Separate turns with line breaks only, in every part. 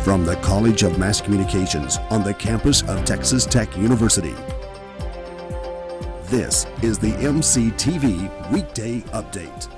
From the College of Mass Communications on the campus of Texas Tech University, this is the MCTV Weekday Update.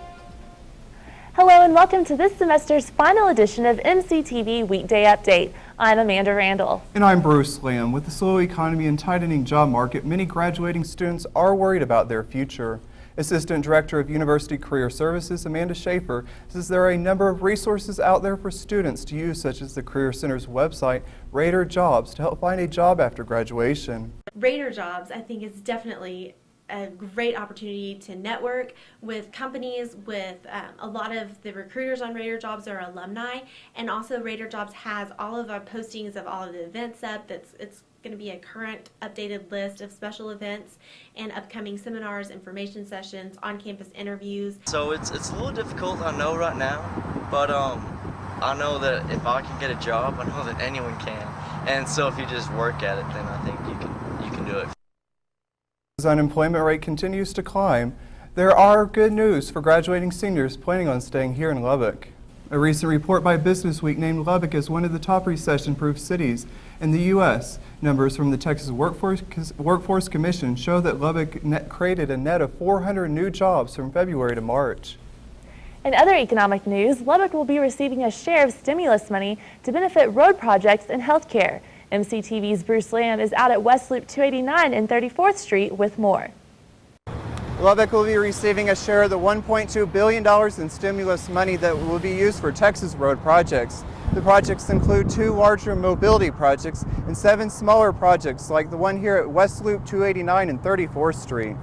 Hello and welcome to this semester's final edition of MCTV Weekday Update. I'm Amanda Randle.
And I'm Bruce Lamb. With the slow economy and tightening job market, many graduating students are worried about their future. Assistant Director of University Career Services, Amanda Schaefer, says there are a number of resources out there for students to use, such as the Career Center's website, Radar Jobs, to help find a job after graduation.
Radar Jobs, I think, is definitely a great opportunity to network with companies, with a lot of the recruiters on Radar Jobs are alumni, and also Radar Jobs has all of our postings of all of the events up. It's going to be a current updated list of special events and upcoming seminars, information sessions, on-campus interviews.
So it's a little difficult, I know right now, but I know that if I can get a job, I know that anyone can. And so if you just work at it, then I think you can do it.
As unemployment rate continues to climb, there are good news for graduating seniors planning on staying here in Lubbock. A recent report by Business Week named Lubbock as one of the top recession-proof cities in the U.S. Numbers from the Texas Workforce Commission show that Lubbock created a net of 400 new jobs from February to March.
In other economic news, Lubbock will be receiving a share of stimulus money to benefit road projects and health care. MCTV's Bruce Lamb is out at West Loop 289 and 34th Street with more.
Lubbock will be receiving a share of the $1.2 billion in stimulus money that will be used for Texas road projects. The projects include 2 larger mobility projects and 7 smaller projects like the one here at West Loop 289 and 34th Street.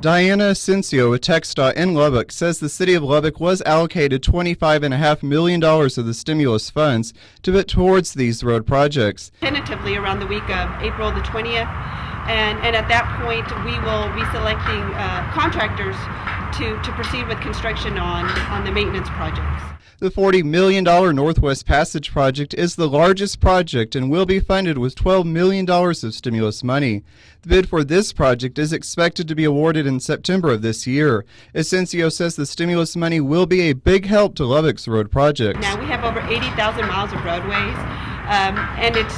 Diana Asensio with TxDOT in Lubbock says the city of Lubbock was allocated $25.5 million of the stimulus funds to put towards these road projects.
Tentatively around the week of April the 20th, and at that point we will be selecting contractors to proceed with construction on the maintenance projects.
The $40 million Northwest Passage project is the largest project and will be funded with $12 million of stimulus money. The bid for this project is expected to be awarded in September of this year. Asensio says the stimulus money will be a big help to Lubbock's road projects.
Now we have over 80,000 miles of roadways, and it's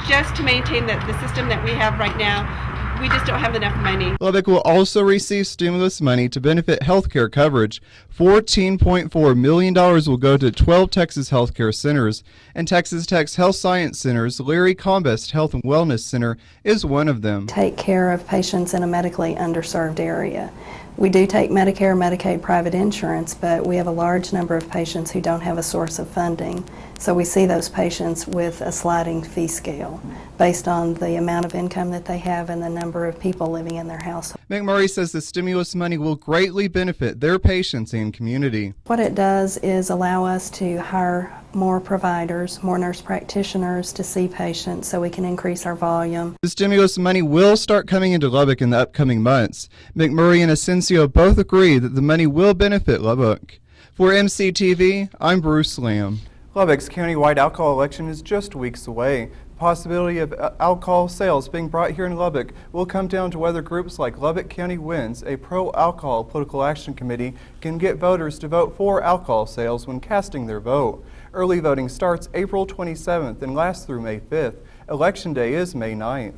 just to maintain the system that we have right now. We just don't have enough money. Lubbock
will also receive stimulus money to benefit health care coverage. $14.4 million will go to 12 Texas healthcare centers, and Texas Tech's Health Science Center's Larry Combest Health and Wellness Center is one of them.
Take care of patients in a medically underserved area. We do take Medicare, Medicaid, private insurance, but we have a large number of patients who don't have a source of funding. So we see those patients with a sliding fee scale based on the amount of income that they have and the number of people living in their household.
McMurray says the stimulus money will greatly benefit their patients and community.
What it does is allow us to hire more providers, more nurse practitioners to see patients so we can increase our volume.
The stimulus money will start coming into Lubbock in the upcoming months. McMurray and Asensio both agree that the money will benefit Lubbock. For MCTV, I'm Bruce Lamb. Lubbock's countywide alcohol election is just weeks away. The possibility of alcohol sales being brought here in Lubbock will come down to whether groups like Lubbock County Wins, a pro-alcohol political action committee, can get voters to vote for alcohol sales when casting their vote. Early voting starts April 27th and lasts through May 5th. Election day is May 9th.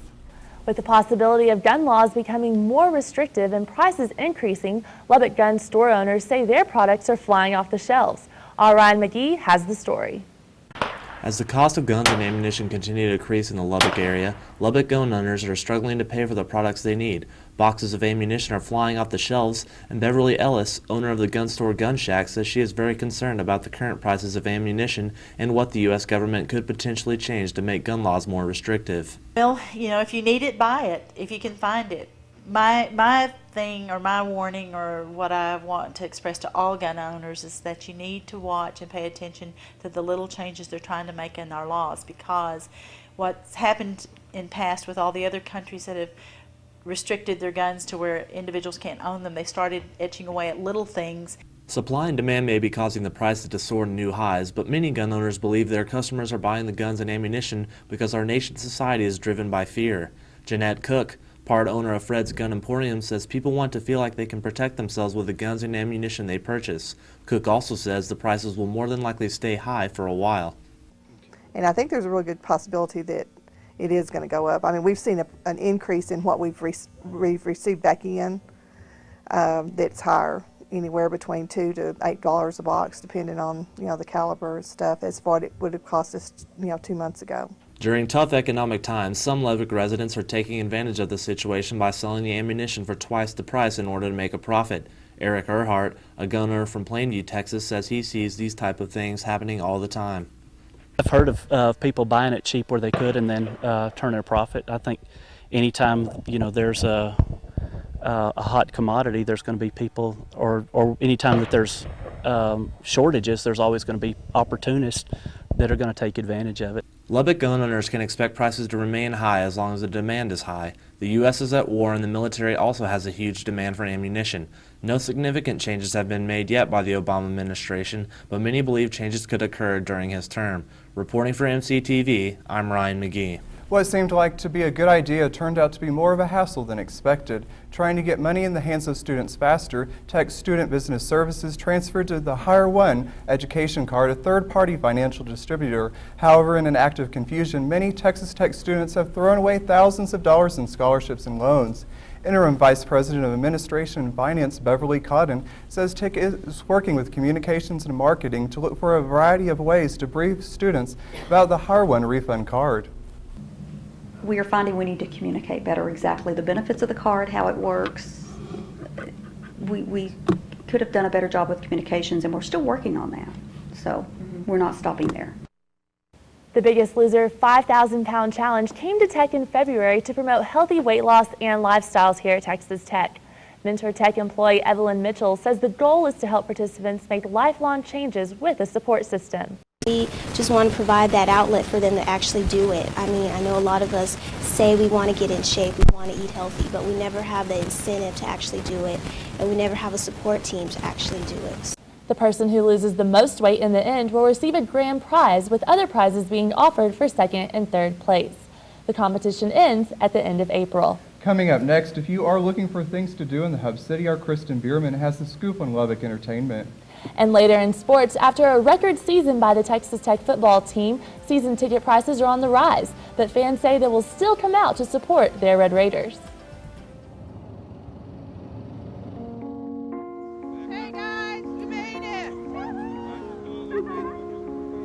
With the possibility of gun laws becoming more restrictive and prices increasing, Lubbock gun store owners say their products are flying off the shelves. Our Ryan McGee has the story.
As the cost of guns and ammunition continue to increase in the Lubbock area, Lubbock gun owners are struggling to pay for the products they need. Boxes of ammunition are flying off the shelves, and Beverly Ellis, owner of the gun store Gun Shack, says she is very concerned about the current prices of ammunition and what the U.S. government could potentially change to make gun laws more restrictive.
Well, you know, if you need it, buy it, if you can find it. My thing, or my warning, or what I want to express to all gun owners is that you need to watch and pay attention to the little changes they're trying to make in our laws, because what's happened in past with all the other countries that have restricted their guns to where individuals can't own them, they started etching away at little things.
Supply and demand may be causing the prices to soar to new highs, but many gun owners believe their customers are buying the guns and ammunition because our nation's society is driven by fear. Jeanette Cook, part owner of Fred's Gun Emporium, says people want to feel like they can protect themselves with the guns and ammunition they purchase. Cook also says the prices will more than likely stay high for a while.
And I think there's a really good possibility that it is going to go up. I mean, we've seen an increase in what we've received back in that's higher, anywhere between $2 to $8 a box, depending on, the caliber and stuff, as what it would have cost us, 2 months ago.
During tough economic times, some Lubbock residents are taking advantage of the situation by selling the ammunition for twice the price in order to make a profit. Eric Earhart, a gunner from Plainview, Texas, says he sees these type of things happening all the time.
I've heard of people buying it cheap where they could and then turning a profit. I think anytime there's a hot commodity, there's going to be people, or anytime that there's shortages, there's always going to be opportunists that are going to take advantage of it.
Lubbock gun owners can expect prices to remain high as long as the demand is high. The U.S. is at war and the military also has a huge demand for ammunition. No significant changes have been made yet by the Obama administration, but many believe changes could occur during his term. Reporting for MCTV, I'm Ryan McGee.
What seemed like to be a good idea turned out to be more of a hassle than expected. Trying to get money in the hands of students faster, Tech Student Business Services transferred to the Hire One education card, a third-party financial distributor. However, in an act of confusion, many Texas Tech students have thrown away thousands of dollars in scholarships and loans. Interim Vice President of Administration and Finance Beverly Cotton says TIC is working with communications and marketing to look for a variety of ways to brief students about the Hire One refund card.
We are finding we need to communicate better exactly the benefits of the card, how it works. We could have done a better job with communications, and we're still working on that. So we're not stopping there.
The Biggest Loser 5,000-pound challenge came to Tech in February to promote healthy weight loss and lifestyles here at Texas Tech. Mentor Tech employee Evelyn Mitchell says the goal is to help participants make lifelong changes with a support system.
We just want to provide that outlet for them to actually do it. I mean, I know a lot of us say we want to get in shape, we want to eat healthy, but we never have the incentive to actually do it, and we never have a support team to actually do it.
The person who loses the most weight in the end will receive a grand prize, with other prizes being offered for second and third place. The competition ends at the end of April.
Coming up next, if you are looking for things to do in the Hub City, our Kristen Bierman has the scoop on Lubbock Entertainment.
And later in sports, after a record season by the Texas Tech football team, season ticket prices are on the rise, but fans say they will still come out to support their Red Raiders.
Hey guys, you made it!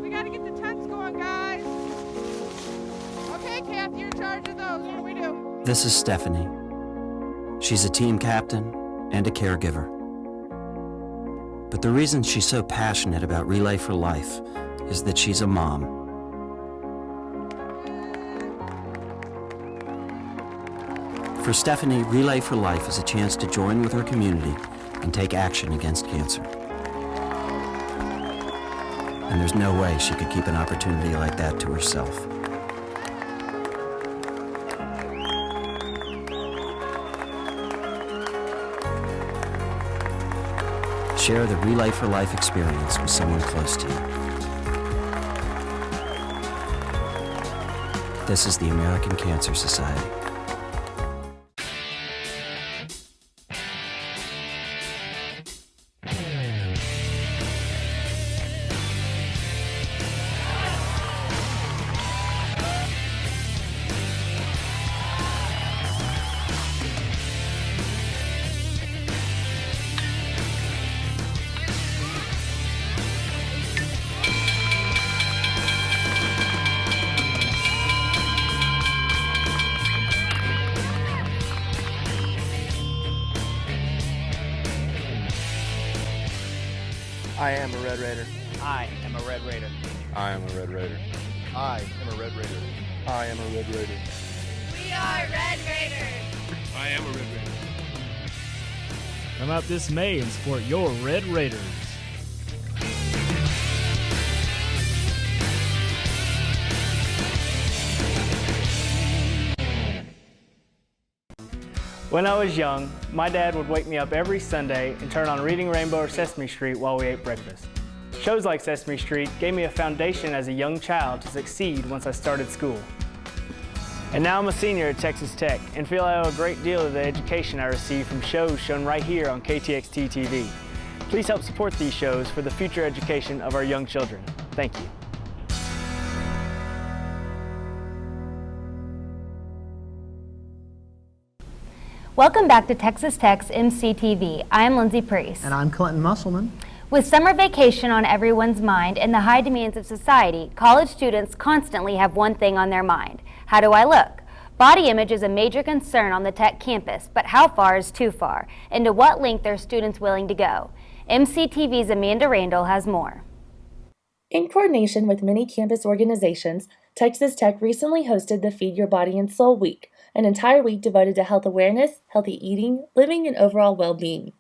We gotta get the tents going, guys. Okay, Kathy, you're in charge of those. What do we do?
This is Stephanie. She's a team captain and a caregiver. But the reason she's so passionate about Relay for Life is that she's a mom. For Stephanie, Relay for Life is a chance to join with her community and take action against cancer. And there's no way she could keep an opportunity like that to herself. Share the Relay for Life experience with someone close to you. This is the American Cancer Society.
I am a Red Raider.
I am a Red Raider.
I am a Red Raider.
I am a Red Raider.
I am a Red Raider.
We are Red Raiders.
I am a Red Raider. Come out this May and support your Red Raiders.
When I was young, my dad would wake me up every Sunday and turn on Reading Rainbow or Sesame Street while we ate breakfast. Shows like Sesame Street gave me a foundation as a young child to succeed once I started school. And now I'm a senior at Texas Tech and feel I owe a great deal of the education I received from shows shown right here on KTXT TV. Please help support these shows for the future education of our young children. Thank you.
Welcome back to Texas Tech's MCTV. I am Lindsey Priess.
And I'm Clinton Musselman.
With summer vacation on everyone's mind and the high demands of society, college students constantly have one thing on their mind. How do I look? Body image is a major concern on the Tech campus, but how far is too far? And to what length are students willing to go? MCTV's Amanda Randle has more.
In coordination with many campus organizations, Texas Tech recently hosted the Feed Your Body and Soul Week, an entire week devoted to health awareness, healthy eating, living, and overall well-being.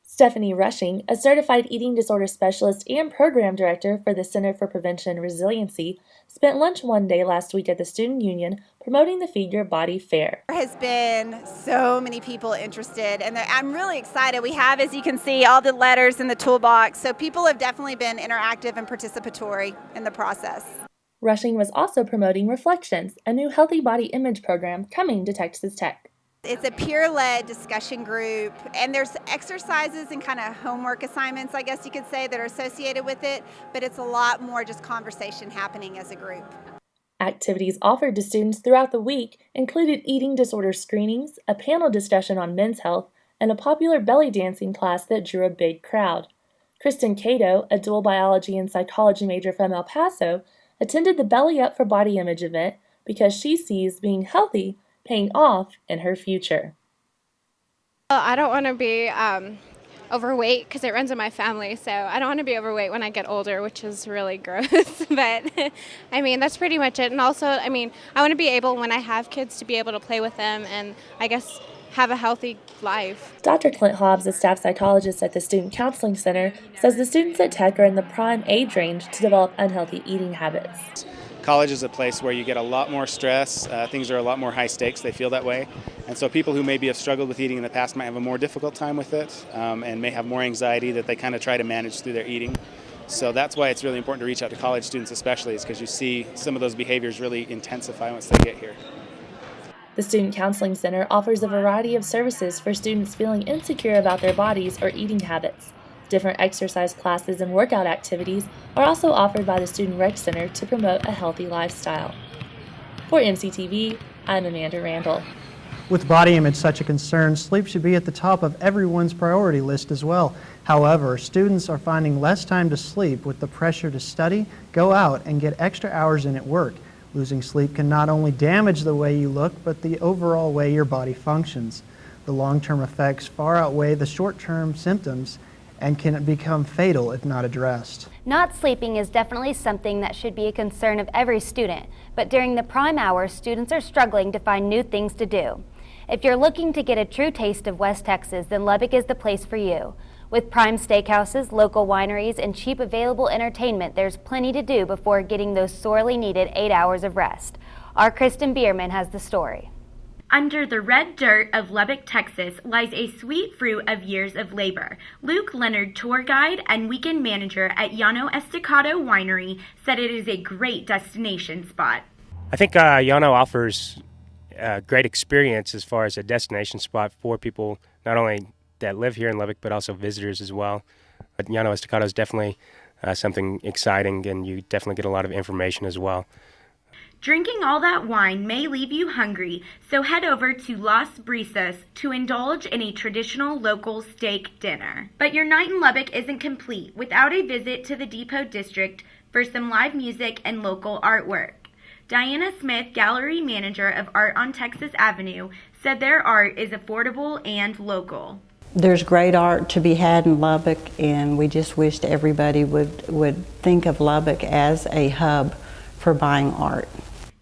Stephanie Rushing, a certified eating disorder specialist and program director for the Center for Prevention and Resiliency, spent lunch one day last week at the Student Union promoting the Feed Your Body Fair.
There has been so many people interested, and I'm really excited. We have, as you can see, all the letters in the toolbox, so people have definitely been interactive and participatory in the process.
Rushing was also promoting Reflections, a new healthy body image program coming to Texas Tech.
It's a peer-led discussion group, and there's exercises and kind of homework assignments, I guess you could say, that are associated with it, but it's a lot more just conversation happening as a group.
Activities offered to students throughout the week included eating disorder screenings, a panel discussion on men's health, and a popular belly dancing class that drew a big crowd. Kristen Cato, a dual biology and psychology major from El Paso, attended the Belly Up for Body Image event because she sees being healthy paying off in her future.
I don't want to be overweight because it runs in my family, so I don't want to be overweight when I get older, which is really gross. But I mean, that's pretty much it. And also, I mean, I want to be able, when I have kids, to be able to play with them and I guess have a healthy life.
Dr. Clint Hobbs, a staff psychologist at the Student Counseling Center, says the students at Tech are in the prime age range to develop unhealthy eating habits.
College is a place where you get a lot more stress, things are a lot more high stakes, they feel that way. And so people who maybe have struggled with eating in the past might have a more difficult time with it and may have more anxiety that they kind of try to manage through their eating. So that's why it's really important to reach out to college students especially, is because you see some of those behaviors really intensify once they get here.
The Student Counseling Center offers a variety of services for students feeling insecure about their bodies or eating habits. Different exercise classes and workout activities are also offered by the Student Rec Center to promote a healthy lifestyle. For MCTV, I'm Amanda Randle.
With body image such a concern, sleep should be at the top of everyone's priority list as well. However, students are finding less time to sleep with the pressure to study, go out, and get extra hours in at work. Losing sleep can not only damage the way you look, but the overall way your body functions. The long-term effects far outweigh the short-term symptoms and can become fatal if not addressed.
Not sleeping is definitely something that should be a concern of every student, but during the prime hours, students are struggling to find new things to do. If you're looking to get a true taste of West Texas, then Lubbock is the place for you. With prime steakhouses, local wineries, and cheap available entertainment, there's plenty to do before getting those sorely needed 8 hours of rest. Our Kristen Bierman has the story.
Under the red dirt of Lubbock, Texas, lies a sweet fruit of years of labor. Luke Leonard, tour guide and weekend manager at Llano Estacado Winery, said it is a great destination spot.
I think Llano offers a great experience as far as a destination spot for people not only that live here in Lubbock, but also visitors as well. But Llano Estacado is definitely something exciting, and you definitely get a lot of information as well.
Drinking all that wine may leave you hungry, so head over to Las Brisas to indulge in a traditional local steak dinner. But your night in Lubbock isn't complete without a visit to the Depot District for some live music and local artwork. Diana Smith, gallery manager of Art on Texas Avenue, said their art is affordable and local.
There's great art to be had in Lubbock, and we just wished everybody would think of Lubbock as a hub for buying art.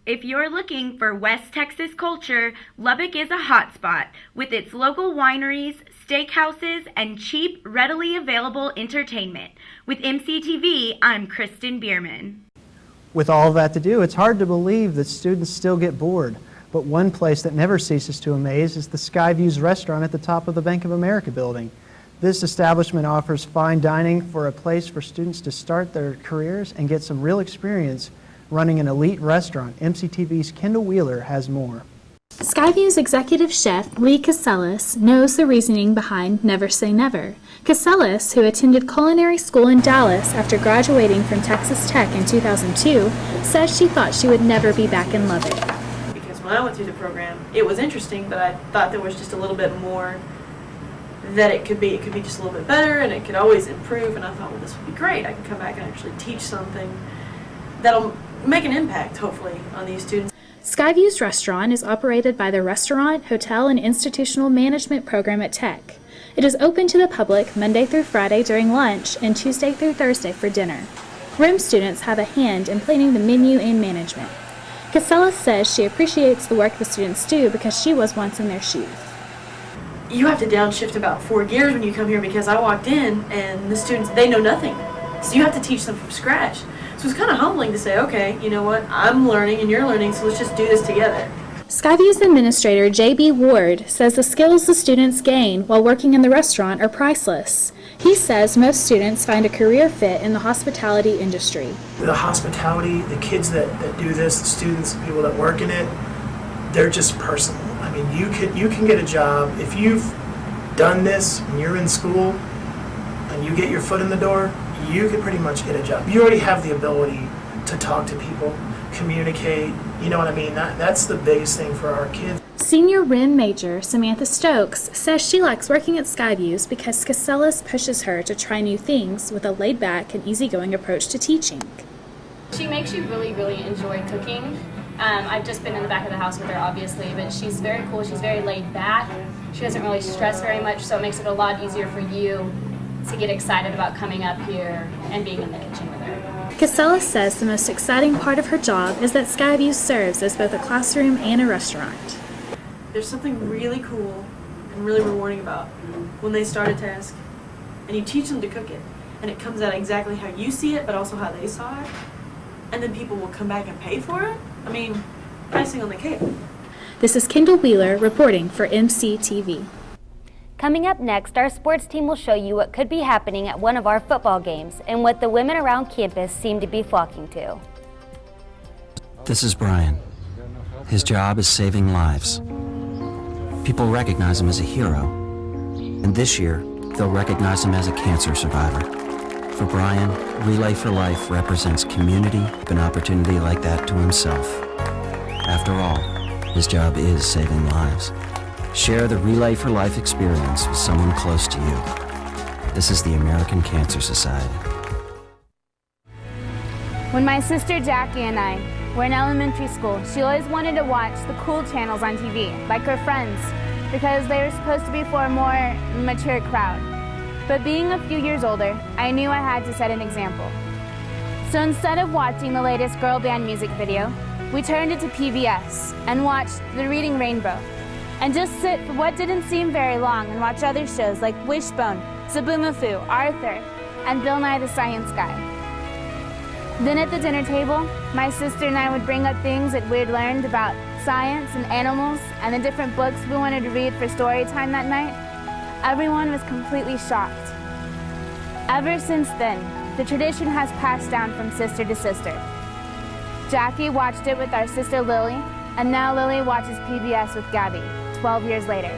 If you're looking for West Texas culture, Lubbock is a hotspot with its local wineries, steakhouses, and cheap, readily available entertainment. With MCTV, I'm Kristen Bierman.
With all of that to do, it's hard to believe that students still get bored. But one place that never ceases to amaze is the Skyviews restaurant at the top of the Bank of America building. This establishment offers fine dining for a place for students to start their careers and get some real experience running an elite restaurant. MCTV's Kendall Wheeler has more.
Skyview's executive chef, Lee Casellas, knows the reasoning behind Never Say Never. Casellas, who attended culinary school in Dallas after graduating from Texas Tech in 2002, says she thought she would never be back in Lubbock.
Because
when I went through the program. It was interesting, but I thought there was just a little bit more that it could be just a little bit better, and it could always improve. And I thought, well, this would be great. I can come back and actually teach something that'll make an impact, hopefully, on these students.
Skyview's restaurant is operated by the Restaurant, Hotel, and Institutional Management program at Tech. It is open to the public Monday through Friday during lunch and Tuesday through Thursday for dinner. Room students have a hand in planning the menu and management. Casella says she appreciates the work the students do because she was once in their shoes.
You have to downshift about 4 gears when you come here, because I walked in and the students, they know nothing. So you have to teach them from scratch. So it's kind of humbling to say, okay, you know what, I'm learning and you're learning, so let's just do this together.
Skyview's administrator, J.B. Ward, says the skills the students gain while working in the restaurant are priceless. He says most students find a career fit in the hospitality industry.
The hospitality, the kids that do this, the students, the people that work in it, they're just personal. I mean, you can get a job if you've done this when you're in school and you get your foot in the door. You could pretty much get a job. You already have the ability to talk to people, communicate, you know what I mean? That's the biggest thing for our kids.
Senior RIM major Samantha Stokes says she likes working at Skyview's because Casellas pushes her to try new things with a laid-back and easygoing approach to teaching.
She makes you really, really enjoy cooking. I've just been in the back of the house with her, obviously, but she's very cool. She's very laid back. She doesn't really stress very much, so it makes it a lot easier for you to get excited about coming up here and being in the kitchen with her.
Casella says the most exciting part of her job is that Skyview serves as both a classroom and a restaurant.
There's something really cool and really rewarding about when they start a task and you teach them to cook it, and it comes out exactly how you see it, but also how they saw it, and then people will come back and pay for it. I mean, icing on the cake.
This is Kendall Wheeler reporting for MCTV.
Coming up next, our sports team will show you what could be happening at one of our football games and what the women around campus seem to be flocking to.
This is Brian. His job is saving lives. People recognize him as a hero, and this year, they'll recognize him as a cancer survivor. For Brian, Relay for Life represents community, an opportunity like that to himself. After all, his job is saving lives. Share the Relay for Life experience with someone close to you. This is the American Cancer Society.
When my sister Jackie and I were in elementary school, she always wanted to watch the cool channels on TV, like her friends, because they were supposed to be for a more mature crowd. But being a few years older, I knew I had to set an example. So instead of watching the latest girl band music video, we turned it to PBS and watched The Reading Rainbow, and just sit for what didn't seem very long and watch other shows like Wishbone, Zaboomafoo, Arthur, and Bill Nye the Science Guy. Then at the dinner table, my sister and I would bring up things that we'd learned about science and animals and the different books we wanted to read for story time that night. Everyone was completely shocked. Ever since then, the tradition has passed down from sister to sister. Jackie watched it with our sister Lily, and now Lily watches PBS with Gabby, 12 years later.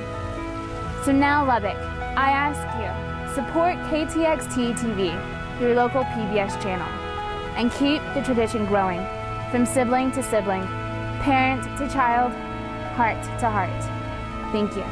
So now, Lubbock, I ask you, support KTXT TV, your local PBS channel, and keep the tradition growing, from sibling to sibling, parent to child, heart to heart. Thank you.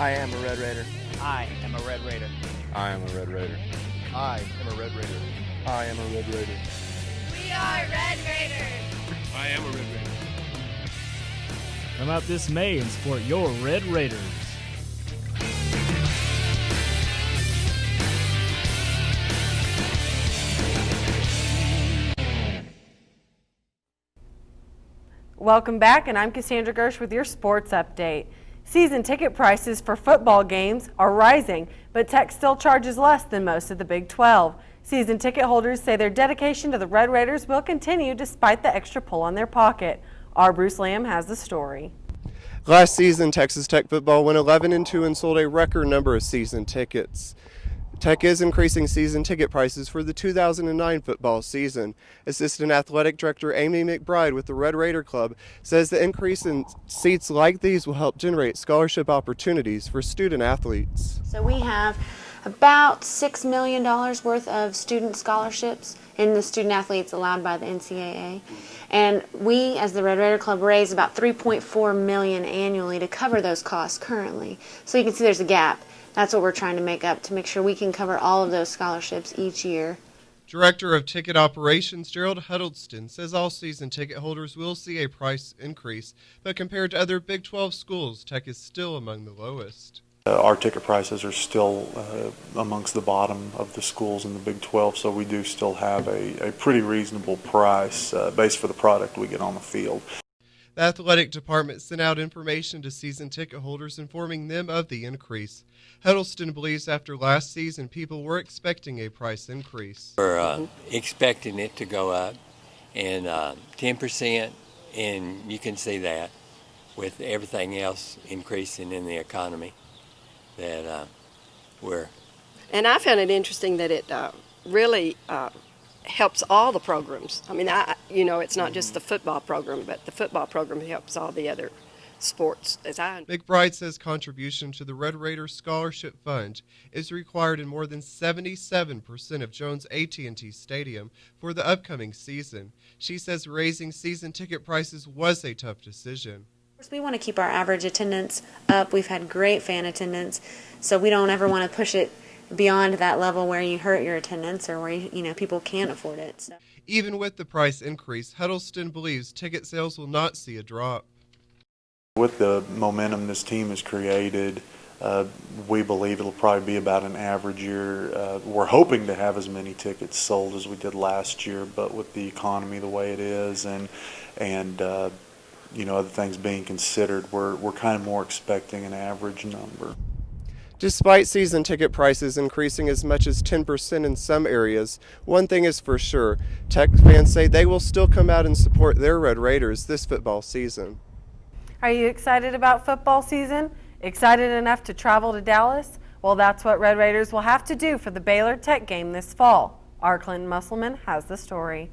I am a Red Raider.
I am a Red Raider.
I am a Red Raider.
I am a Red Raider.
I am a Red Raider.
We are Red Raiders.
I am a Red Raider.
Come out this May and support your Red Raiders.
Welcome back, and I'm Casandra Gersh with your sports update. Season ticket prices for football games are rising, but Tech still charges less than most of the Big 12. Season ticket holders say their dedication to the Red Raiders will continue despite the extra pull on their pocket. Our Bruce Lamb has the story.
Last season, Texas Tech football went 11-2 and sold a record number of season tickets. Tech is increasing season ticket prices for the 2009 football season. Assistant Athletic Director Amy McBride with the Red Raider Club says the increase in seats like these will help generate scholarship opportunities for student athletes.
So we have about $6 million worth of student scholarships in the student athletes allowed by the NCAA. And we, as the Red Raider Club, raise about $3.4 million annually to cover those costs currently. So you can see there's a gap. That's what we're trying to make up, to make sure we can cover all of those scholarships each year.
Director of Ticket Operations Gerald Huddleston says all season ticket holders will see a price increase, but compared to other Big 12 schools, Tech is still among the lowest.
Our ticket prices are still amongst the bottom of the schools in the Big 12, so we do still have a pretty reasonable price based for the product we get on the field.
The athletic department sent out information to season ticket holders informing them of the increase. Huddleston believes after last season, people were expecting a price increase.
We're expecting it to go up, and 10%, and you can see that with everything else increasing in the economy that we're.
And I found it interesting that it really helps all the programs. I mean, it's not just the football program, but the football program helps all the other sports.
McBride says contribution to the Red Raiders Scholarship Fund is required in more than 77% of Jones AT&T Stadium for the upcoming season. She says raising season ticket prices was a tough decision.
We want to keep our average attendance up. We've had great fan attendance, so we don't ever want to push it beyond that level where you hurt your attendance or where people can't afford it. So.
Even with the price increase, Huddleston believes ticket sales will not see a drop.
With the momentum this team has created, we believe it'll probably be about an average year. We're hoping to have as many tickets sold as we did last year, but with the economy the way it is and other things being considered, we're kind of more expecting an average number.
Despite season ticket prices increasing as much as 10% in some areas, one thing is for sure, Tech fans say they will still come out and support their Red Raiders this football season.
Are you excited about football season? Excited enough to travel to Dallas? Well, that's what Red Raiders will have to do for the Baylor Tech game this fall. Our Clinton Musselman has the story.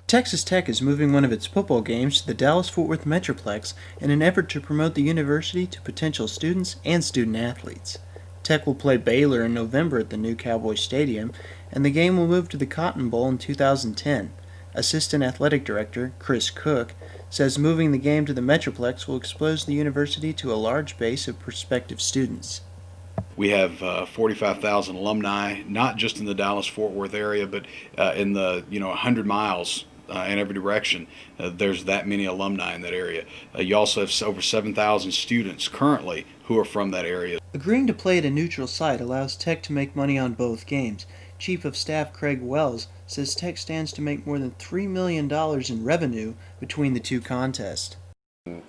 Texas Tech is moving one of its football games to the Dallas-Fort Worth Metroplex in an effort to promote the university to potential students and student athletes. Tech will play Baylor in November at the new Cowboy Stadium, and the game will move to the Cotton Bowl in 2010. Assistant Athletic Director Chris Cook says moving the game to the Metroplex will expose the university to a large base of prospective students.
We have 45,000 alumni, not just in the Dallas-Fort Worth area, but in the 100 miles in every direction. There's that many alumni in that area. You also have over 7,000 students currently who are from that area.
Agreeing to play at a neutral site allows Tech to make money on both games. Chief of Staff Craig Wells says Tech stands to make more than $3 million in revenue between the two contests.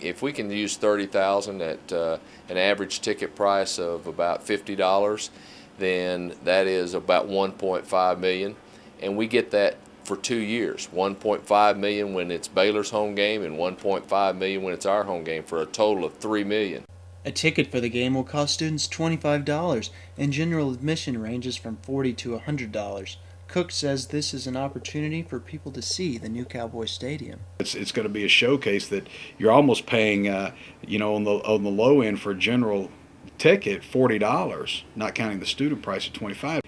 If we can use $30,000 at an average ticket price of about $50, then that is about $1.5 million, and we get that for 2 years. $1.5 million when it's Baylor's home game and $1.5 million when it's our home game, for a total of $3 million.
A ticket for the game will cost students $25, and general admission ranges from $40 to $100. Cook says this is an opportunity for people to see the new Cowboy Stadium.
It's going to be a showcase that you're almost paying, on the low end for a general ticket, $40, not counting the student price of $25.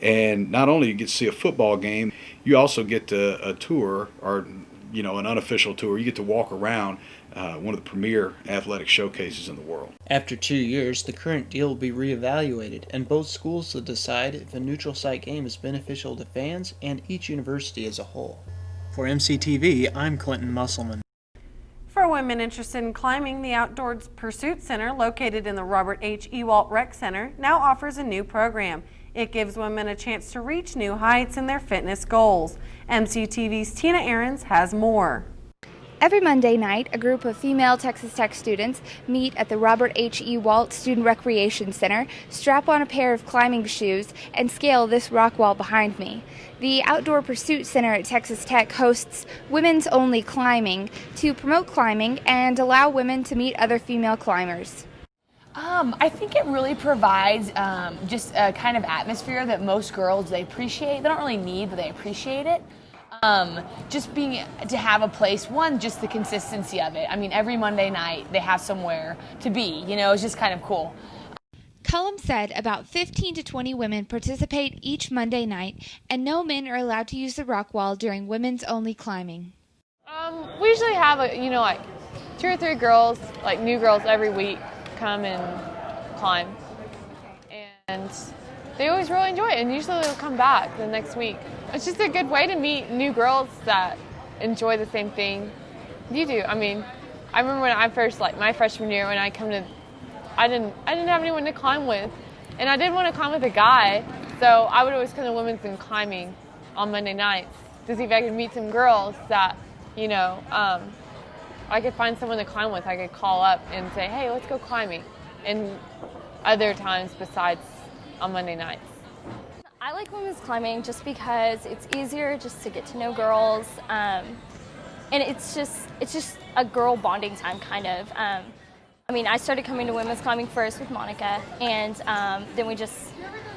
And not only you get to see a football game, you also get a tour, or an unofficial tour. You get to walk around one of the premier athletic showcases in the world.
After 2 years, the current deal will be reevaluated, and both schools will decide if a neutral site game is beneficial to fans and each university as a whole. For MCTV, I'm Clinton Musselman.
For women interested in climbing, the Outdoors Pursuit Center, located in the Robert H. Ewalt Rec Center, now offers a new program. It gives women a chance to reach new heights in their fitness goals. MCTV's Tina Ahrens has more.
Every Monday night, a group of female Texas Tech students meet at the Robert H. E. Walt Student Recreation Center, strap on a pair of climbing shoes, and scale this rock wall behind me. The Outdoor Pursuit Center at Texas Tech hosts women's only climbing to promote climbing and allow women to meet other female climbers.
I think it really provides just a kind of atmosphere that most girls, they appreciate. They don't really need, but they appreciate it. Just being to have a place, one, just the consistency of it. I mean, every Monday night they have somewhere to be, you know, it's just kind of cool.
Cullum said about 15 to 20 women participate each Monday night, and no men are allowed to use the rock wall during women's only climbing.
We usually have, like 2 or 3 girls, like new girls every week, come and climb. And they always really enjoy it, and usually they'll come back the next week. It's just a good way to meet new girls that enjoy the same thing you do. I mean, I remember when I first, like my freshman year, when I didn't have anyone to climb with, and I did want to climb with a guy, so I would always come to women's and climbing on Monday nights to see if I could meet some girls that, I could find someone to climb with. I could call up and say, hey, let's go climbing, and other times besides on Monday nights.
I like women's climbing just because it's easier just to get to know girls, and it's just a girl bonding time kind of. I started coming to women's climbing first with Monica, and then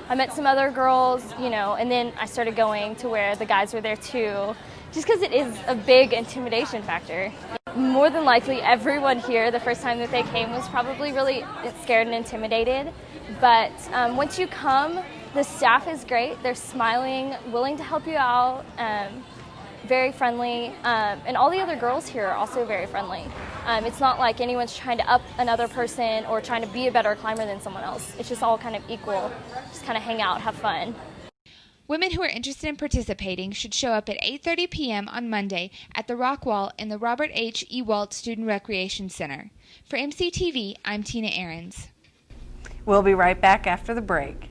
I met some other girls, and then I started going to where the guys were there too, just because it is a big intimidation factor. More than likely, everyone here, the first time that they came, was probably really scared and intimidated. But once you come, the staff is great. They're smiling, willing to help you out, very friendly. And all the other girls here are also very friendly. It's not like anyone's trying to up another person or trying to be a better climber than someone else. It's just all kind of equal. Just kind of hang out, have fun.
Women who are interested in participating should show up at 8:30 p.m. on Monday at the Rock Wall in the Robert H. E. Walt Student Recreation Center. For MCTV, I'm Tina Ahrens.
We'll be right back after the break.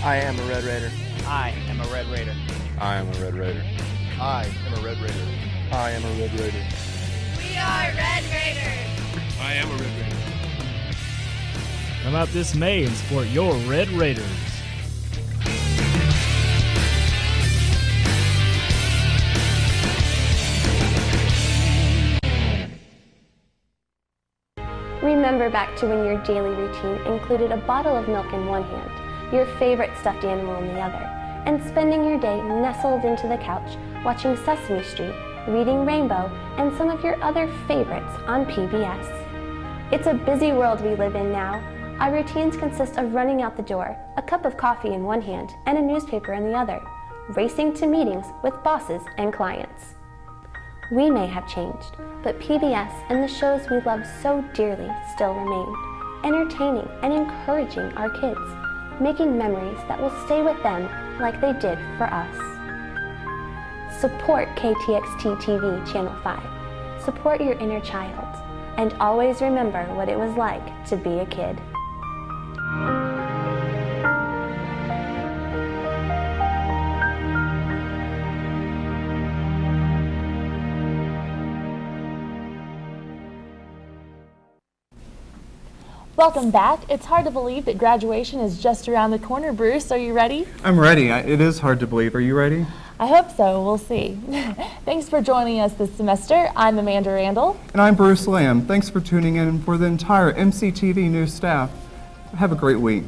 I am a Red Raider.
I am a Red Raider.
I am a Red Raider.
I am a Red Raider.
I am a Red Raider.
We are Red Raiders.
I am a Red Raider.
Come out this May and support your Red Raiders.
Remember back to when your daily routine included a bottle of milk in one hand, your favorite stuffed animal in the other, and spending your day nestled into the couch watching Sesame Street, reading Rainbow, and some of your other favorites on PBS. It's a busy world we live in now. Our routines consist of running out the door, a cup of coffee in one hand and a newspaper in the other, racing to meetings with bosses and clients. We may have changed, but PBS and the shows we love so dearly still remain, entertaining and encouraging our kids, making memories that will stay with them like they did for us. Support KTXT TV Channel 5. Support your inner child, and always remember what it was like to be a kid.
Welcome back. It's hard to believe that graduation is just around the corner. Bruce, are you ready?
I'm ready. It is hard to believe. Are you ready?
I hope so. We'll see. Thanks for joining us this semester. I'm Amanda Randle.
And I'm Bruce Lamb. Thanks for tuning in for the entire MCTV News staff. Have a great week.